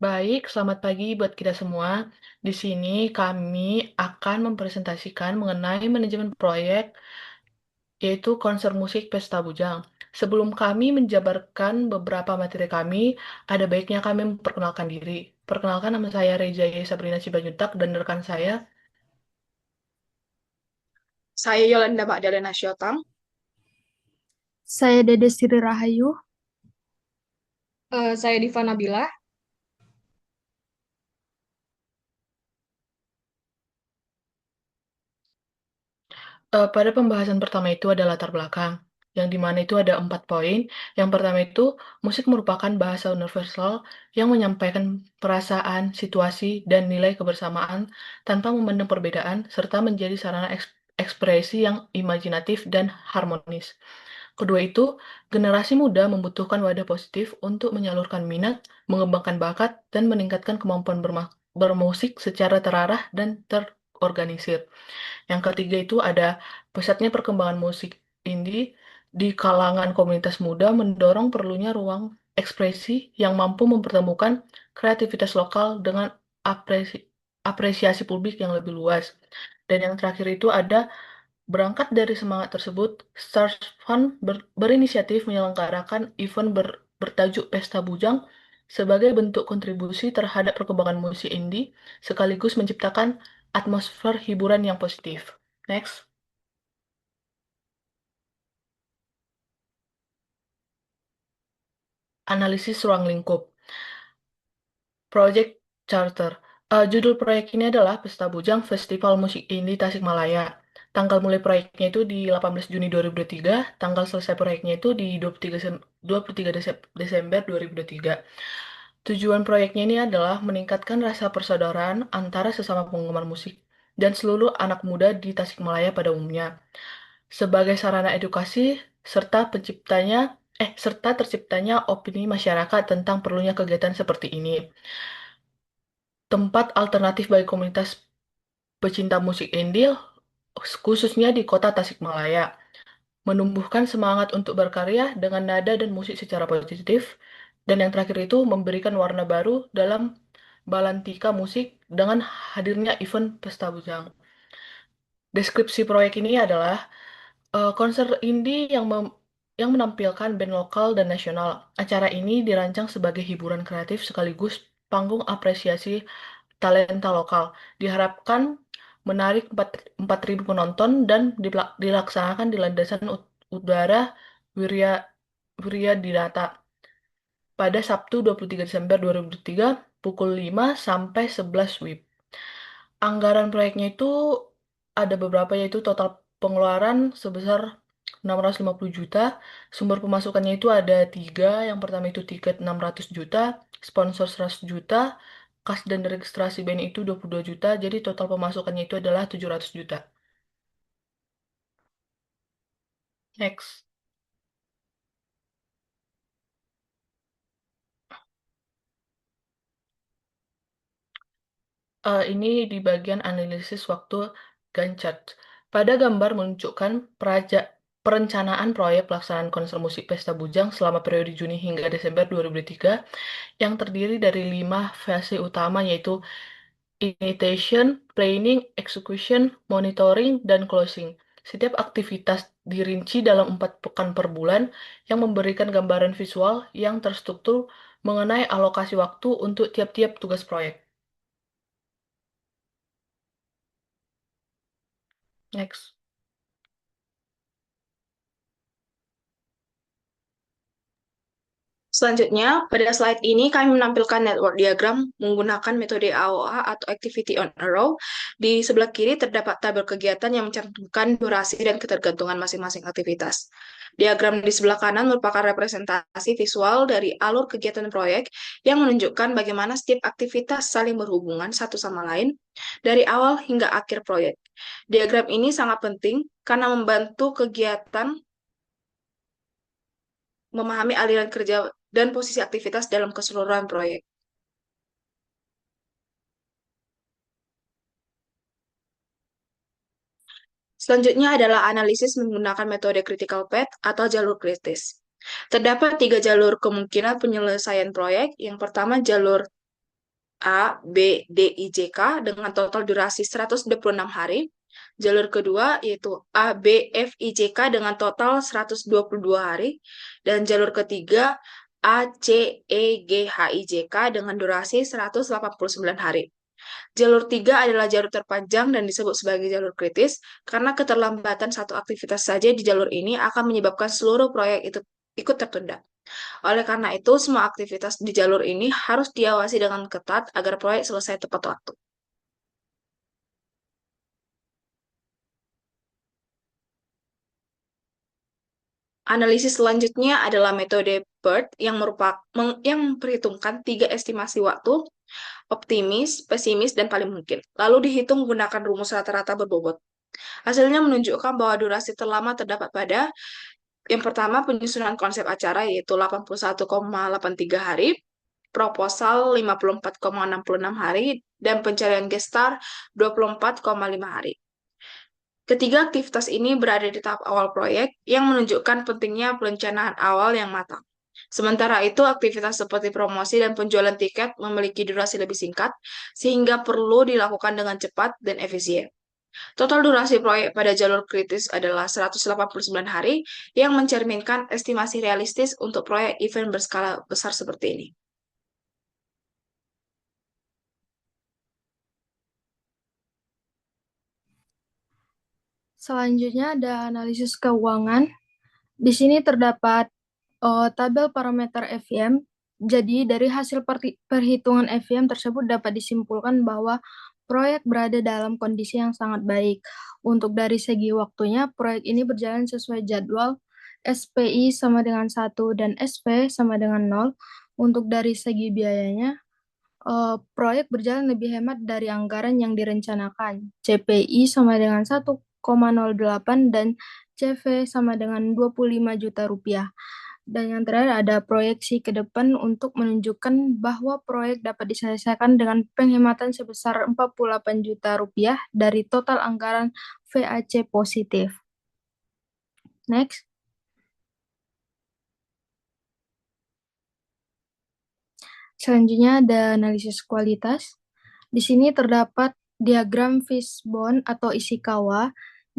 Baik, selamat pagi buat kita semua. Di sini kami akan mempresentasikan mengenai manajemen proyek, yaitu konser musik Pesta Bujang. Sebelum kami menjabarkan beberapa materi kami, ada baiknya kami memperkenalkan diri. Perkenalkan, nama saya Reja Sabrina Sibanjuntak dan rekan saya. Saya Yolanda Magdalena Syotang. Saya Dede Sri Rahayu. Saya Diva Nabila. Pada pembahasan pertama itu ada latar belakang, yang dimana itu ada 4 poin. Yang pertama itu, musik merupakan bahasa universal yang menyampaikan perasaan, situasi, dan nilai kebersamaan tanpa memandang perbedaan, serta menjadi sarana ekspresi yang imajinatif dan harmonis. Kedua itu, generasi muda membutuhkan wadah positif untuk menyalurkan minat, mengembangkan bakat, dan meningkatkan kemampuan bermusik secara terarah dan terorganisir. Yang ketiga itu ada pesatnya perkembangan musik indie di kalangan komunitas muda mendorong perlunya ruang ekspresi yang mampu mempertemukan kreativitas lokal dengan apresiasi publik yang lebih luas. Dan yang terakhir itu ada berangkat dari semangat tersebut, Stars Fund berinisiatif menyelenggarakan event bertajuk Pesta Bujang sebagai bentuk kontribusi terhadap perkembangan musik indie sekaligus menciptakan atmosfer hiburan yang positif. Next, analisis ruang lingkup. Project Charter. Judul proyek ini adalah Pesta Bujang Festival Musik Indie Tasikmalaya. Tanggal mulai proyeknya itu di 18 Juni 2023, tanggal selesai proyeknya itu di 23 Desember 2023. Tujuan proyeknya ini adalah meningkatkan rasa persaudaraan antara sesama penggemar musik dan seluruh anak muda di Tasikmalaya pada umumnya, sebagai sarana edukasi serta terciptanya opini masyarakat tentang perlunya kegiatan seperti ini. Tempat alternatif bagi komunitas pecinta musik indie, khususnya di kota Tasikmalaya. Menumbuhkan semangat untuk berkarya dengan nada dan musik secara positif. Dan yang terakhir itu memberikan warna baru dalam balantika musik dengan hadirnya event Pesta Bujang. Deskripsi proyek ini adalah konser indie yang menampilkan band lokal dan nasional. Acara ini dirancang sebagai hiburan kreatif sekaligus panggung apresiasi talenta lokal. Diharapkan menarik 4.000 penonton dan dilaksanakan di landasan udara Wirya Wiryadinata pada Sabtu 23 Desember 2023 pukul 5 sampai 11 WIB. Anggaran proyeknya itu ada beberapa, yaitu total pengeluaran sebesar 650 juta. Sumber pemasukannya itu ada tiga. Yang pertama itu tiket 600 juta, sponsor 100 juta, kas dan registrasi band itu 22 juta. Jadi total pemasukannya itu adalah 700 juta. Next. Ini di bagian analisis waktu Gantt chart. Pada gambar menunjukkan perencanaan proyek pelaksanaan konser musik Pesta Bujang selama periode Juni hingga Desember 2023 yang terdiri dari 5 fase utama, yaitu initiation, planning, execution, monitoring, dan closing. Setiap aktivitas dirinci dalam 4 pekan per bulan yang memberikan gambaran visual yang terstruktur mengenai alokasi waktu untuk tiap-tiap tugas proyek. Next. Selanjutnya, pada slide ini kami menampilkan network diagram menggunakan metode AOA atau Activity on a Row. Di sebelah kiri terdapat tabel kegiatan yang mencantumkan durasi dan ketergantungan masing-masing aktivitas. Diagram di sebelah kanan merupakan representasi visual dari alur kegiatan proyek yang menunjukkan bagaimana setiap aktivitas saling berhubungan satu sama lain dari awal hingga akhir proyek. Diagram ini sangat penting karena membantu kegiatan memahami aliran kerja dan posisi aktivitas dalam keseluruhan proyek. Selanjutnya adalah analisis menggunakan metode critical path atau jalur kritis. Terdapat tiga jalur kemungkinan penyelesaian proyek. Yang pertama, jalur A, B, D, I, J, K dengan total durasi 126 hari. Jalur kedua yaitu A, B, F, I, J, K dengan total 122 hari. Dan jalur ketiga A, C, E, G, H, I, J, K dengan durasi 189 hari. Jalur tiga adalah jalur terpanjang dan disebut sebagai jalur kritis karena keterlambatan satu aktivitas saja di jalur ini akan menyebabkan seluruh proyek itu ikut tertunda. Oleh karena itu, semua aktivitas di jalur ini harus diawasi dengan ketat agar proyek selesai tepat waktu. Analisis selanjutnya adalah metode BERT yang yang memperhitungkan tiga estimasi waktu, optimis, pesimis, dan paling mungkin. Lalu dihitung menggunakan rumus rata-rata berbobot. Hasilnya menunjukkan bahwa durasi terlama terdapat pada yang pertama penyusunan konsep acara yaitu 81,83 hari, proposal 54,66 hari, dan pencarian gestar 24,5 hari. Ketiga aktivitas ini berada di tahap awal proyek yang menunjukkan pentingnya perencanaan awal yang matang. Sementara itu, aktivitas seperti promosi dan penjualan tiket memiliki durasi lebih singkat, sehingga perlu dilakukan dengan cepat dan efisien. Total durasi proyek pada jalur kritis adalah 189 hari yang mencerminkan estimasi realistis untuk proyek event berskala besar seperti ini. Selanjutnya ada analisis keuangan. Di sini terdapat tabel parameter FEM. Jadi dari hasil perhitungan FEM tersebut dapat disimpulkan bahwa proyek berada dalam kondisi yang sangat baik. Untuk dari segi waktunya, proyek ini berjalan sesuai jadwal. SPI sama dengan 1 dan SP sama dengan 0. Untuk dari segi biayanya, proyek berjalan lebih hemat dari anggaran yang direncanakan. CPI sama dengan 1,08 dan CV sama dengan 25 juta rupiah. Dan yang terakhir ada proyeksi ke depan untuk menunjukkan bahwa proyek dapat diselesaikan dengan penghematan sebesar 48 juta rupiah dari total anggaran VAC positif. Next. Selanjutnya ada analisis kualitas. Di sini terdapat diagram fishbone atau Ishikawa.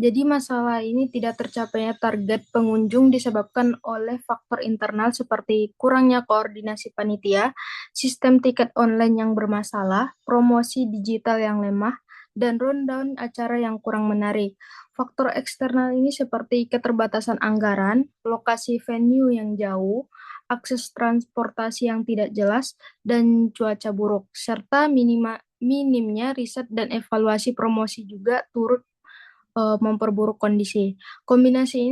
Jadi masalah ini tidak tercapainya target pengunjung disebabkan oleh faktor internal seperti kurangnya koordinasi panitia, sistem tiket online yang bermasalah, promosi digital yang lemah, dan rundown acara yang kurang menarik. Faktor eksternal ini seperti keterbatasan anggaran, lokasi venue yang jauh, akses transportasi yang tidak jelas, dan cuaca buruk, serta minimnya riset dan evaluasi promosi juga turut memperburuk kondisi. Kombinasi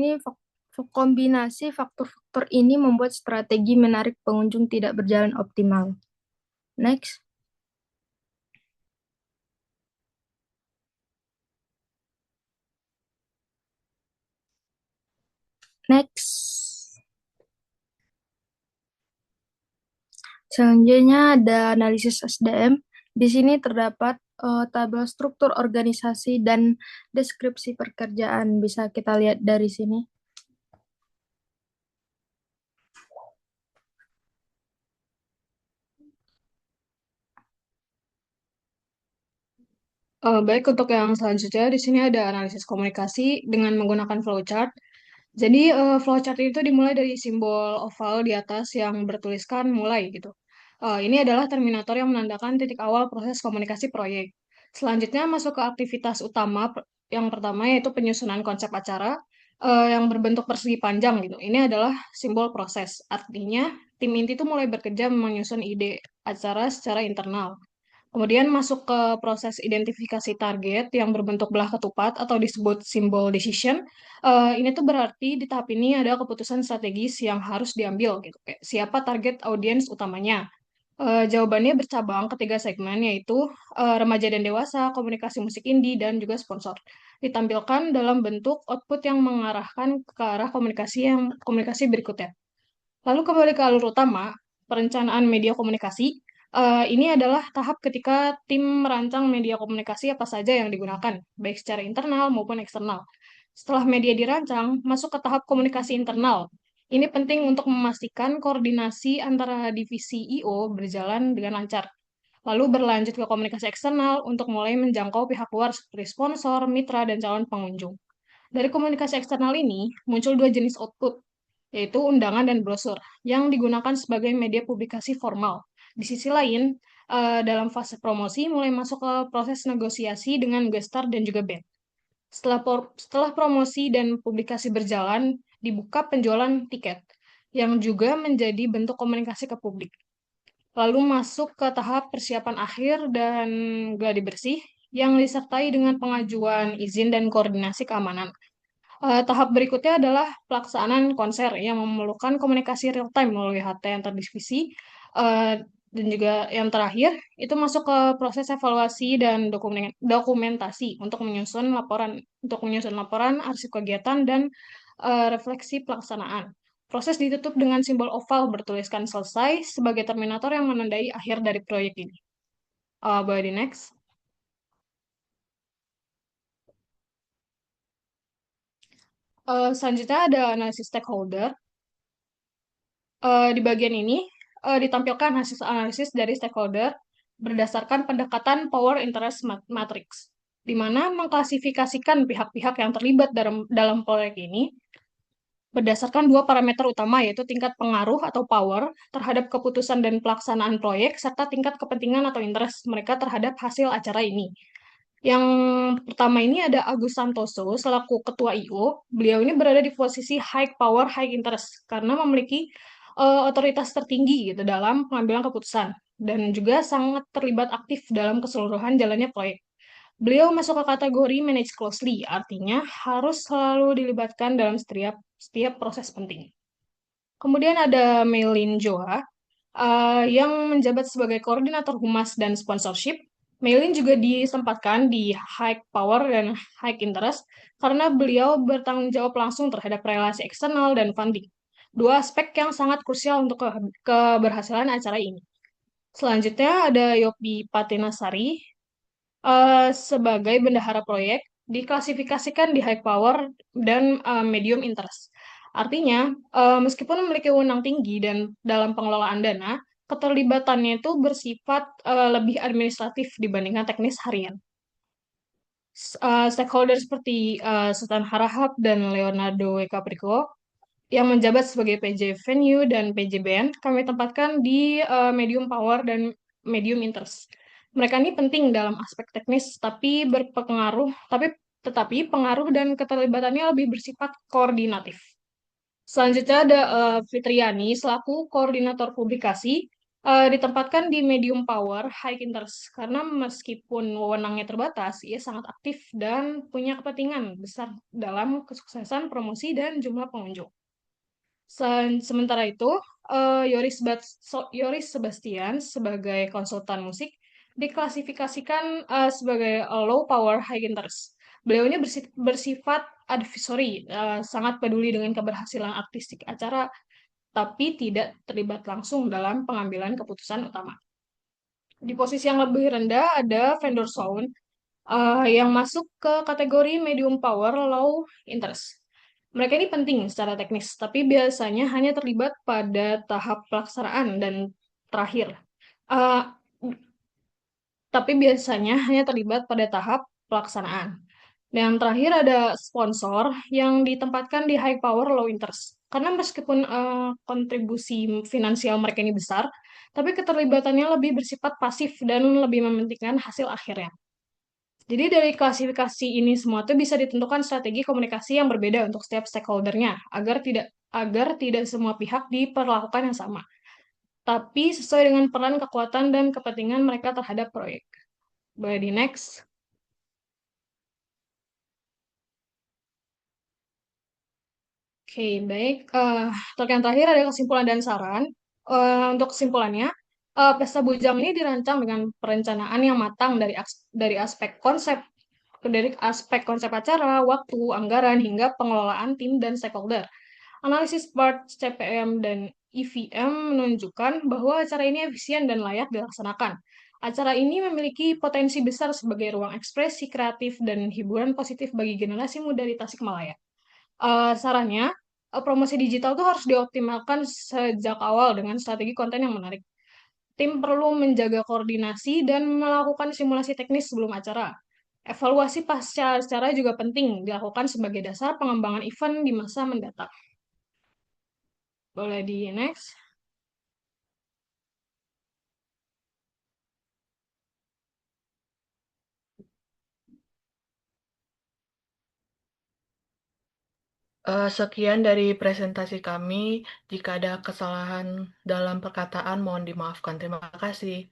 faktor-faktor ini membuat strategi menarik pengunjung tidak berjalan optimal. Next. Next. Selanjutnya ada analisis SDM. Di sini terdapat tabel struktur organisasi dan deskripsi pekerjaan. Bisa kita lihat dari sini. Baik, untuk yang selanjutnya di sini ada analisis komunikasi dengan menggunakan flowchart. Jadi flowchart itu dimulai dari simbol oval di atas yang bertuliskan mulai gitu. Ini adalah terminator yang menandakan titik awal proses komunikasi proyek. Selanjutnya masuk ke aktivitas utama yang pertama yaitu penyusunan konsep acara yang berbentuk persegi panjang gitu. Ini adalah simbol proses. Artinya tim inti itu mulai bekerja menyusun ide acara secara internal. Kemudian masuk ke proses identifikasi target yang berbentuk belah ketupat atau disebut simbol decision. Ini tuh berarti di tahap ini ada keputusan strategis yang harus diambil gitu. Kayak siapa target audiens utamanya. Jawabannya bercabang ketiga segmen yaitu remaja dan dewasa, komunikasi musik indie, dan juga sponsor. Ditampilkan dalam bentuk output yang mengarahkan ke arah komunikasi berikutnya. Lalu kembali ke alur utama, perencanaan media komunikasi. Ini adalah tahap ketika tim merancang media komunikasi apa saja yang digunakan, baik secara internal maupun eksternal. Setelah media dirancang, masuk ke tahap komunikasi internal. Ini penting untuk memastikan koordinasi antara divisi IO berjalan dengan lancar. Lalu berlanjut ke komunikasi eksternal untuk mulai menjangkau pihak luar seperti sponsor, mitra, dan calon pengunjung. Dari komunikasi eksternal ini muncul dua jenis output, yaitu undangan dan brosur, yang digunakan sebagai media publikasi formal. Di sisi lain, dalam fase promosi mulai masuk ke proses negosiasi dengan gestar dan juga band. Setelah promosi dan publikasi berjalan, dibuka penjualan tiket, yang juga menjadi bentuk komunikasi ke publik. Lalu masuk ke tahap persiapan akhir dan gladi bersih, yang disertai dengan pengajuan izin dan koordinasi keamanan. Tahap berikutnya adalah pelaksanaan konser yang memerlukan komunikasi real-time melalui HT antar divisi. Eh, dan juga yang terakhir, itu masuk ke proses evaluasi dan dokumentasi untuk menyusun laporan, arsip kegiatan, dan refleksi pelaksanaan. Proses ditutup dengan simbol oval bertuliskan selesai sebagai terminator yang menandai akhir dari proyek ini. Boleh di next. Selanjutnya ada analisis stakeholder. Di bagian ini ditampilkan hasil analisis dari stakeholder berdasarkan pendekatan Power Interest Matrix, di mana mengklasifikasikan pihak-pihak yang terlibat dalam proyek ini berdasarkan dua parameter utama, yaitu tingkat pengaruh atau power terhadap keputusan dan pelaksanaan proyek, serta tingkat kepentingan atau interest mereka terhadap hasil acara ini. Yang pertama ini ada Agus Santoso selaku Ketua IO. Beliau ini berada di posisi high power, high interest karena memiliki otoritas tertinggi gitu dalam pengambilan keputusan dan juga sangat terlibat aktif dalam keseluruhan jalannya proyek. Beliau masuk ke kategori manage closely, artinya harus selalu dilibatkan dalam setiap proses penting. Kemudian ada Meilin Joa, yang menjabat sebagai koordinator humas dan sponsorship. Meilin juga disempatkan di high power dan high interest karena beliau bertanggung jawab langsung terhadap relasi eksternal dan funding. Dua aspek yang sangat krusial untuk keberhasilan acara ini. Selanjutnya ada Yopi Patinasari sebagai bendahara proyek, diklasifikasikan di high power dan medium interest. Artinya, meskipun memiliki wewenang tinggi dan dalam pengelolaan dana, keterlibatannya itu bersifat lebih administratif dibandingkan teknis harian. Stakeholder seperti Sultan Harahap dan Leonardo W. Caprico yang menjabat sebagai PJ Venue dan PJ Band, kami tempatkan di medium power dan medium interest. Mereka ini penting dalam aspek teknis, tetapi pengaruh dan keterlibatannya lebih bersifat koordinatif. Selanjutnya ada Fitriani selaku koordinator publikasi, ditempatkan di medium power, high interest, karena meskipun wewenangnya terbatas, ia sangat aktif dan punya kepentingan besar dalam kesuksesan promosi dan jumlah pengunjung. Sementara itu, Yoris Sebastian sebagai konsultan musik diklasifikasikan sebagai low power high interest. Beliau ini bersifat advisory, sangat peduli dengan keberhasilan artistik acara, tapi tidak terlibat langsung dalam pengambilan keputusan utama. Di posisi yang lebih rendah ada vendor sound yang masuk ke kategori medium power low interest. Mereka ini penting secara teknis, tapi biasanya hanya terlibat pada tahap pelaksanaan dan terakhir. Uh, tapi biasanya hanya terlibat pada tahap pelaksanaan. Dan yang terakhir ada sponsor yang ditempatkan di high power low interest. Karena meskipun kontribusi finansial mereka ini besar, tapi keterlibatannya lebih bersifat pasif dan lebih mementingkan hasil akhirnya. Jadi dari klasifikasi ini semua tuh bisa ditentukan strategi komunikasi yang berbeda untuk setiap stakeholdernya agar tidak semua pihak diperlakukan yang sama, tapi sesuai dengan peran, kekuatan, dan kepentingan mereka terhadap proyek. Boleh di next. Oke, baik. Untuk yang terakhir ada kesimpulan dan saran. Untuk kesimpulannya, Pesta Bujang ini dirancang dengan perencanaan yang matang dari aspek konsep acara, waktu, anggaran, hingga pengelolaan tim dan stakeholder. Analisis BART, CPM, dan EVM menunjukkan bahwa acara ini efisien dan layak dilaksanakan. Acara ini memiliki potensi besar sebagai ruang ekspresi kreatif dan hiburan positif bagi generasi muda di Tasikmalaya. Sarannya, promosi digital itu harus dioptimalkan sejak awal dengan strategi konten yang menarik. Tim perlu menjaga koordinasi dan melakukan simulasi teknis sebelum acara. Evaluasi pasca acara juga penting dilakukan sebagai dasar pengembangan event di masa mendatang. Boleh di next. Sekian dari presentasi kami. Jika ada kesalahan dalam perkataan, mohon dimaafkan. Terima kasih.